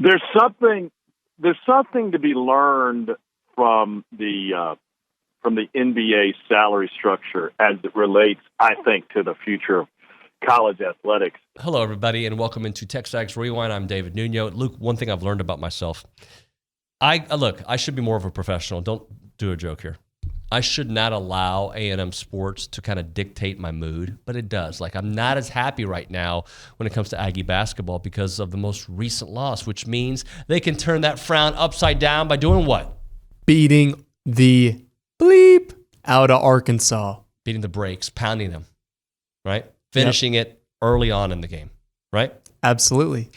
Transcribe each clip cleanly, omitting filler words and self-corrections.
There's something to be learned from the NBA salary structure as it relates, I think, to the future of college athletics. Hello, everybody, and welcome into TexAgs Rewind. I'm David Nuño. Luke, one thing I've learned about myself, I should be more of a professional. Don't do a joke here. I should not allow A&M Sports to kind of dictate my mood, but it does. Like, I'm not as happy right now when it comes to Aggie basketball because of the most recent loss, which means they can turn that frown upside down by doing what? Beating the bleep out of Arkansas. Beating the brakes, pounding them, right? Finishing it early on in the game, right? Absolutely.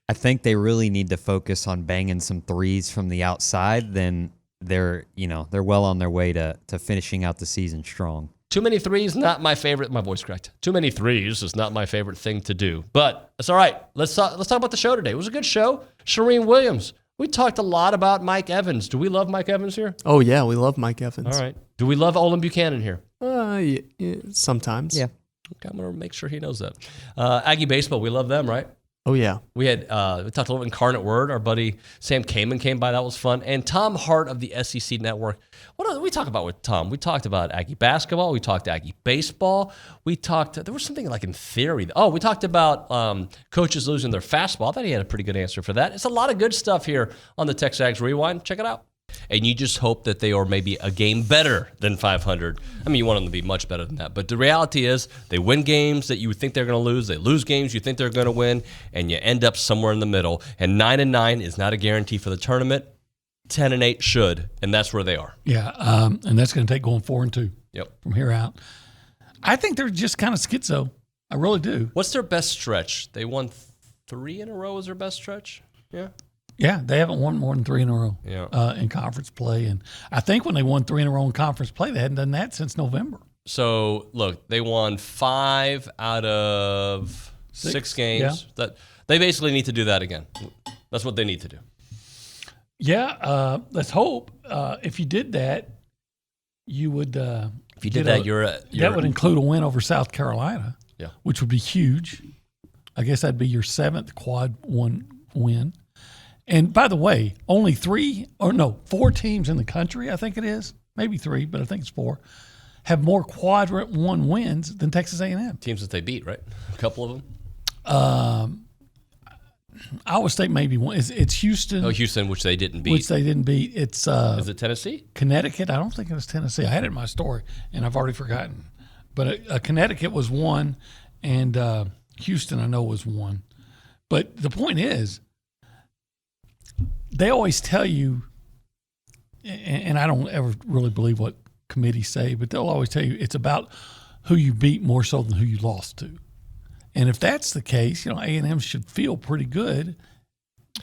I think they really need to focus on banging some threes from the outside. Then they're well on their way to finishing out the season strong. Too many threes, not my favorite. My voice cracked. Too many threes is not my favorite thing to do, but it's all right. Let's talk about the show today. It was a good show. Charean Williams. We talked a lot about Mike Evans. Do we love Mike Evans here? Oh yeah, we love Mike Evans. All right. Do we love Olin Buchanan here? Yeah, sometimes. Yeah. Okay, I'm going to make sure he knows that. Aggie baseball, we love them, right? Oh, yeah. We talked a little Incarnate Word. Our buddy Sam Kaman came by. That was fun. And Tom Hart of the SEC Network. What did we talk about with Tom? We talked about Aggie basketball. We talked Aggie baseball. There was something like in theory. Oh, we talked about coaches losing their fastball. I thought he had a pretty good answer for that. It's a lot of good stuff here on the TexAgs Rewind. Check it out. And you just hope that they are maybe a game better than 500. I mean, you want them to be much better than that. But the reality is they win games that you would think they're going to lose. They lose games you think they're going to win. And you end up somewhere in the middle. And 9-9 is not a guarantee for the tournament. 10-8 should. And that's where they are. Yeah, and that's going to take going 4-2 from here out. I think they're just kind of schizo. I really do. What's their best stretch? They won 3 in a row as their best stretch? Yeah. Yeah, they haven't won more than 3 in a row in conference play. And I think when they won 3 in a row in conference play, they hadn't done that since November. So, look, they won 5 out of 6 games. Yeah. They basically need to do that again. That's what they need to do. Yeah, let's hope. If you did that, you would. If you did that, that would include a win over South Carolina, which would be huge. I guess that'd be your 7th quad 1 win. And by the way, only 4 teams in the country, I think it is, maybe 3, but I think it's 4, have more quadrant 1 wins than Texas A&M. Teams that they beat, right? A couple of them. Iowa State maybe one. It's Houston. Oh, Houston, which they didn't beat. It's is it Tennessee? Connecticut. I don't think it was Tennessee. I had it in my story, and I've already forgotten. But Connecticut was 1, and Houston I know was 1. But the point is, they always tell you, and I don't ever really believe what committees say, but they'll always tell you it's about who you beat more so than who you lost to. And if that's the case, A&M should feel pretty good.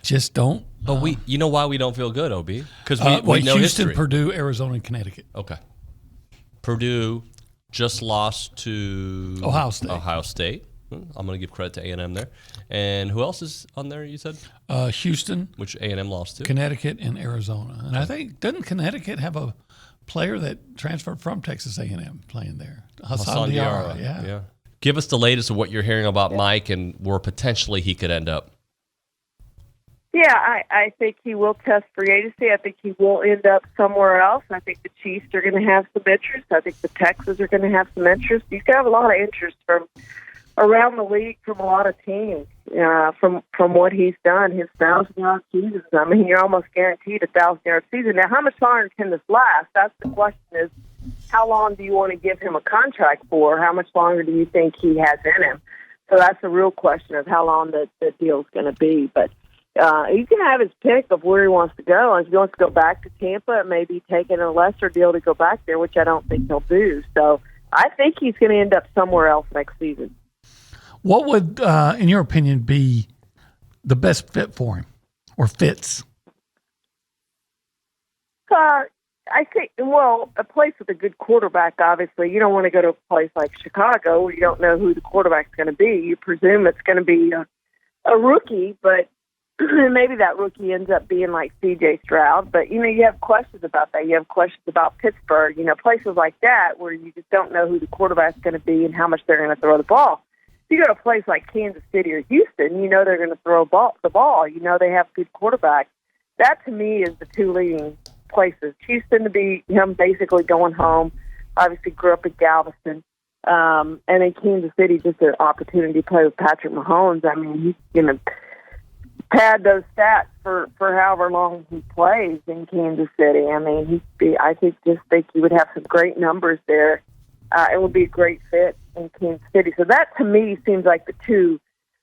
Just don't. But you know why we don't feel good, OB? Because we know Houston, history. Purdue, Arizona, and Connecticut. Okay. Purdue just lost to Ohio State. I'm going to give credit to A&M there. And who else is on there, you said? Houston. Which A&M lost to? Connecticut and Arizona. And I think, doesn't Connecticut have a player that transferred from Texas A&M playing there? Hassan Diarra. Yeah. Give us the latest of what you're hearing about Mike and where potentially he could end up. Yeah, I think he will test free agency. I think he will end up somewhere else. I think the Chiefs are going to have some interest. I think the Texans are going to have some interest. He's going to have a lot of interest from around the league from a lot of teams. From what he's done, his 1,000-yard seasons. I mean, you're almost guaranteed a 1,000-yard season. Now, how much longer can this last? That's the question is, how long do you want to give him a contract for? How much longer do you think he has in him? So that's the real question of how long the deal's going to be. But he can have his pick of where he wants to go. And if he wants to go back to Tampa, maybe taking a lesser deal to go back there, which I don't think he'll do. So I think he's going to end up somewhere else next season. What would, in your opinion, be the best fit for him or fits? I think, a place with a good quarterback, obviously. You don't want to go to a place like Chicago where you don't know who the quarterback's going to be. You presume it's going to be a rookie, but maybe that rookie ends up being like C.J. Stroud. But, you have questions about that. You have questions about Pittsburgh, places like that where you just don't know who the quarterback's going to be and how much they're going to throw the ball. you go to a place like Kansas City or Houston, you know they're going to throw the ball. You know they have good quarterbacks. That, to me, is the two leading places. Houston to be him basically going home. Obviously grew up in Galveston. And then Kansas City, just an opportunity to play with Patrick Mahomes. I mean, he's going to pad those stats for however long he plays in Kansas City. I mean, I think he would have some great numbers there. It would be a great fit in Kansas City. So that, to me, seems like the two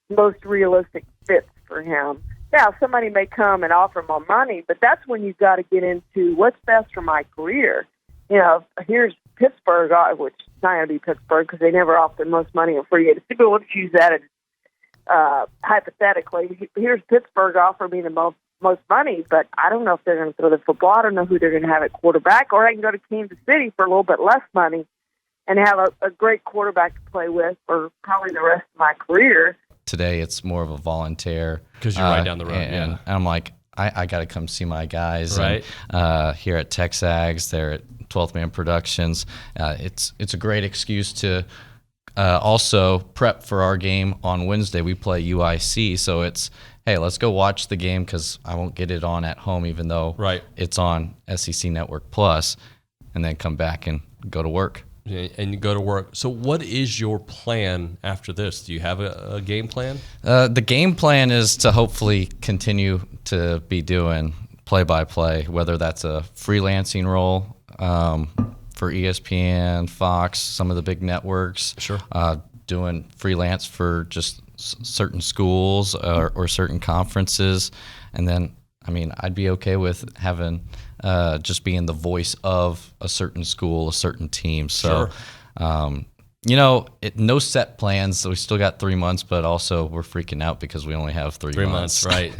most realistic fits for him. Now, somebody may come and offer more money, but that's when you've got to get into what's best for my career. You know, here's Pittsburgh, which is not going to be Pittsburgh because they never offer the most money in free agency, but let's use that as hypothetically. Here's Pittsburgh offering me the most money, but I don't know if they're going to throw the football. I don't know who they're going to have at quarterback, or I can go to Kansas City for a little bit less money and have a great quarterback to play with for probably the rest of my career. Today it's more of a volunteer because you're right down the road. And I'm like, I got to come see my guys. Right. And, here at TexAgs, they're at 12th Man Productions. It's a great excuse to also prep for our game on Wednesday. We play UIC, so it's, hey, let's go watch the game because I won't get it on at home, even though it's on SEC Network Plus, and then come back and go to work. And you go to work. So what is your plan after this? Do you have a game plan? The game plan is to hopefully continue to be doing play-by-play, whether that's a freelancing role for ESPN, Fox, some of the big networks. Sure. Doing freelance for just certain schools or certain conferences. And then, I mean, I'd be okay with having just being the voice of a certain school, a certain team. So, sure. No set plans. So we still got 3 months, but also we're freaking out because we only have 3 months. Right.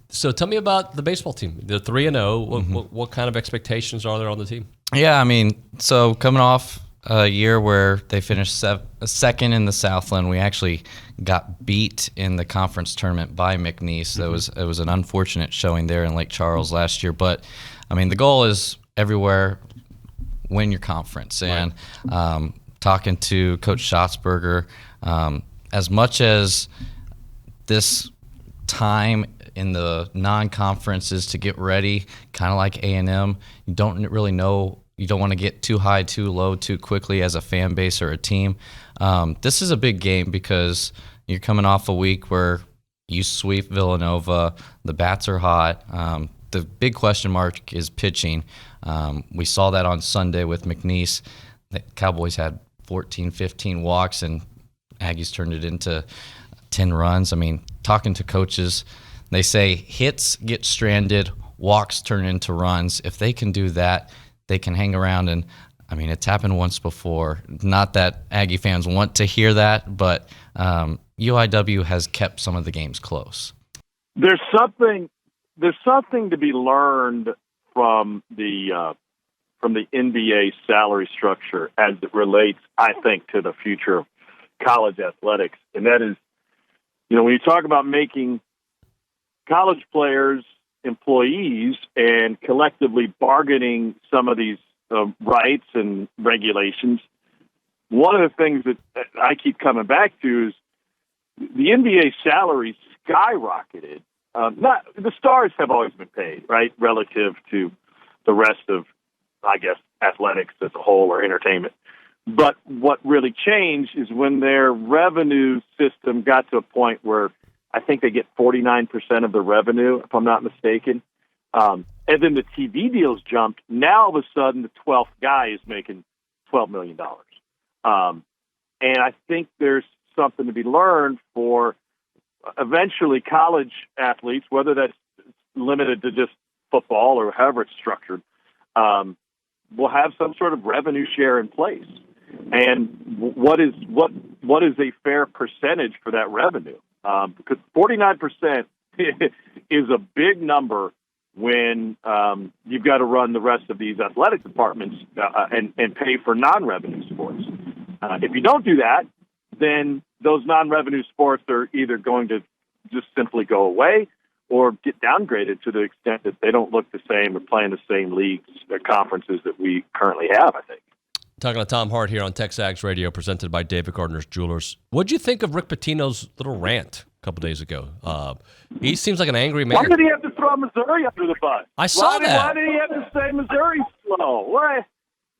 So tell me about the baseball team. They're 3-0. What kind of expectations are there on the team? Yeah, I mean, so coming off a year where they finished second in the Southland, we actually got beat in the conference tournament by McNeese. It was an unfortunate showing there in Lake Charles last year. But, I mean, the goal is everywhere win your conference. And talking to Coach Schatzberger, as much as this time in the non-conferences to get ready, kind of like A&M, you don't really know. You don't want to get too high, too low, too quickly as a fan base or a team. This is a big game because you're coming off a week where you sweep Villanova. The bats are hot. The big question mark is pitching. We saw that on Sunday with McNeese. The Cowboys had 14, 15 walks, and Aggies turned it into 10 runs. I mean, talking to coaches, they say hits get stranded, walks turn into runs. If they can do that, they can hang around, and I mean, it's happened once before. Not that Aggie fans want to hear that, but UIW has kept some of the games close. There's something to be learned from the NBA salary structure as it relates, I think, to the future of college athletics, and that is, when you talk about making college players employees and collectively bargaining some of these rights and regulations, one of the things that I keep coming back to is the NBA salaries skyrocketed. The stars have always been paid, right, relative to the rest of, I guess, athletics as a whole or entertainment. But what really changed is when their revenue system got to a point where I think they get 49% of the revenue, if I'm not mistaken. And then the TV deals jumped. Now, all of a sudden, the 12th guy is making $12 million. And I think there's something to be learned for eventually college athletes, whether that's limited to just football or however it's structured, will have some sort of revenue share in place. And what is a fair percentage for that revenue? Because 49% is a big number when you've got to run the rest of these athletic departments and pay for non-revenue sports. If you don't do that, then those non-revenue sports are either going to just simply go away or get downgraded to the extent that they don't look the same or play in the same leagues or conferences that we currently have, I think. Talking to Tom Hart here on TexAgs Radio, presented by David Gardner's Jewelers. What'd you think of Rick Pitino's little rant a couple days ago? He seems like an angry man. Why did he have to throw Missouri under the bus? I saw that. Why did he have to say Missouri's slow? Why?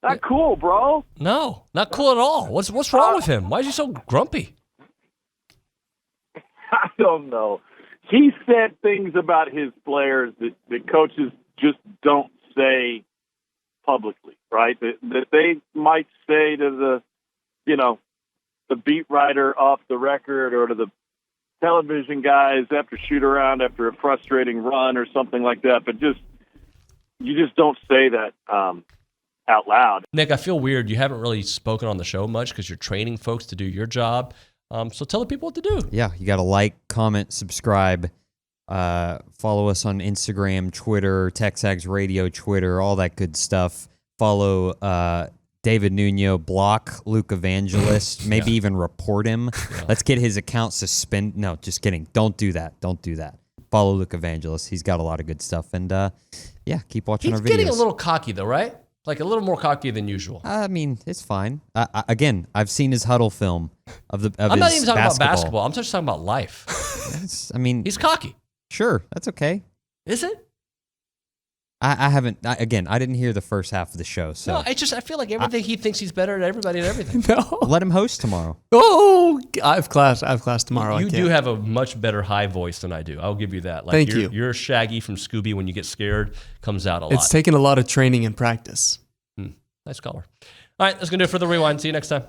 Not cool, bro. No, not cool at all. What's wrong with him? Why is he so grumpy? I don't know. He said things about his players that coaches just don't say publicly, right? That they might say to the beat writer off the record or to the television guys after shoot around after a frustrating run or something like that. But you just don't say that out loud. Nick, I feel weird. You haven't really spoken on the show much because you're training folks to do your job. So tell the people what to do. Yeah, you got to like, comment, subscribe, follow us on Instagram, Twitter, TexAgs Radio, Twitter, all that good stuff. Follow David Nuño, block Luke Evangelist, maybe even report him. Yeah. Let's get his account suspended. No, just kidding. Don't do that. Don't do that. Follow Luke Evangelist. He's got a lot of good stuff. And yeah, keep watching our videos. He's getting a little cocky though, right? Like a little more cocky than usual. I mean, it's fine. Again, I've seen his huddle film of I'm not even talking about basketball. I'm just talking about life. He's cocky. Sure, that's okay. Is it? I haven't. I didn't hear the first half of the show. So no, I feel like everything he thinks he's better at everybody and everything. No. Let him host tomorrow. Oh, I have class tomorrow. You do have a much better high voice than I do. I'll give you that. Like Thank you. You're Shaggy from Scooby when you get scared. Comes out a lot. It's taken a lot of training and practice. Nice caller. All right, that's going to do it for the rewind. See you next time.